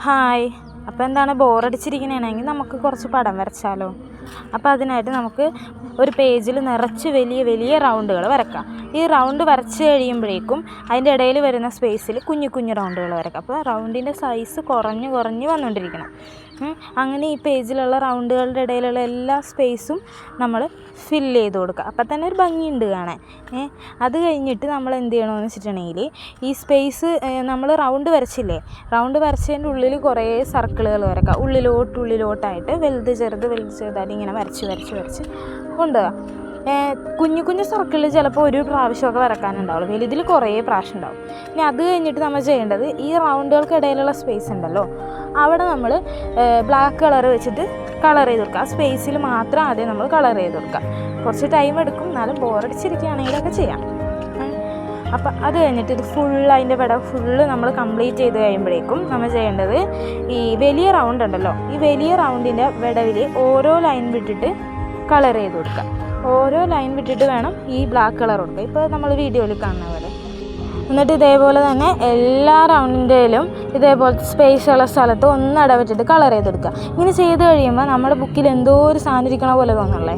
Hi. അപ്പോൾ എന്താണ് ബോറടിച്ചിരിക്കണമെങ്കിൽ നമുക്ക് കുറച്ച് പടം വരച്ചാലോ? അപ്പോൾ അതിനായിട്ട് നമുക്ക് ഒരു പേജിൽ നിറച്ച് വലിയ വലിയ റൗണ്ടുകൾ വരക്കാം. ഈ റൗണ്ട് വരച്ച് കഴിയുമ്പോഴേക്കും അതിൻ്റെ ഇടയിൽ വരുന്ന സ്പേസിൽ കുഞ്ഞു കുഞ്ഞു റൗണ്ടുകൾ വരക്കാം. അപ്പോൾ റൗണ്ടിൻ്റെ സൈസ് കുറഞ്ഞ് വന്നുകൊണ്ടിരിക്കണം. അങ്ങനെ ഈ പേജിലുള്ള റൗണ്ടുകളുടെ ഇടയിലുള്ള എല്ലാ സ്പേസും നമ്മൾ ഫില്ല് ചെയ്ത് കൊടുക്കുക. അപ്പം തന്നെ ഒരു ഭംഗിയുണ്ട് കാണാൻ. അത് കഴിഞ്ഞിട്ട് നമ്മൾ എന്ത് ചെയ്യണമെന്ന് വെച്ചിട്ടുണ്ടെങ്കിൽ ഈ സ്പേസ് നമ്മൾ റൗണ്ട് വരച്ചില്ലേ, റൗണ്ട് വരച്ചതിൻ്റെ ഉള്ളിൽ കുറേ സർക്കിളുകൾ വരക്കാം. ഉള്ളിലോട്ടായിട്ട് വലുത് ചെറുതായിട്ട് ഇങ്ങനെ വരച്ച് കൊണ്ടുപോകാം. കുഞ്ഞു കുഞ്ഞു സർക്കിളിൽ ചിലപ്പോൾ ഒരു പ്രാവശ്യമൊക്കെ വരക്കാനുണ്ടാവുള്ളൂ, വലുതിൽ കുറേ പ്രാവശ്യം ഉണ്ടാവും. ഇനി അത് കഴിഞ്ഞിട്ട് നമ്മൾ ചെയ്യേണ്ടത് ഈ റൗണ്ടുകൾക്കിടയിലുള്ള സ്പേസ് ഉണ്ടല്ലോ, അവിടെ നമ്മൾ ബ്ലാക്ക് കളർ വെച്ചിട്ട് കളർ ചെയ്ത് കൊടുക്കുക. ആ സ്പേസിൽ മാത്രം ആദ്യം നമ്മൾ കളർ ചെയ്ത് കൊടുക്കുക. കുറച്ച് ടൈം എടുക്കും, എന്നാലും ബോറടിച്ചിരിക്കുകയാണെങ്കിലൊക്കെ ചെയ്യാം. അപ്പം അത് കഴിഞ്ഞിട്ട് ഇത് അതിൻ്റെ പടം നമ്മൾ കംപ്ലീറ്റ് ചെയ്ത് കഴിയുമ്പോഴേക്കും നമ്മൾ ചെയ്യേണ്ടത് ഈ വലിയ റൗണ്ട് ഉണ്ടല്ലോ, ഈ വലിയ റൗണ്ടിൻ്റെ വിടവിൽ ഓരോ ലൈൻ വിട്ടിട്ട് കളർ ചെയ്ത് കൊടുക്കുക. ഓരോ ലൈൻ വിട്ടിട്ട് വേണം ഈ ബ്ലാക്ക് കളർ കൊടുക്കുക, ഇപ്പോൾ നമ്മൾ വീഡിയോയിൽ കാണുന്ന പോലെ. എന്നിട്ട് ഇതേപോലെ തന്നെ എല്ലാ റൗണ്ടിൻ്റെയിലും ഇതേപോലത്തെ സ്പേസുള്ള സ്ഥലത്ത് ഒന്ന് ഇടവിട്ടിട്ട് കളർ ചെയ്തെടുക്കുക. ഇങ്ങനെ ചെയ്ത് കഴിയുമ്പോൾ നമ്മുടെ ബുക്കിൽ എന്തോ ഒരു സാധനം ഇരിക്കണ പോലെ തോന്നല്ലേ.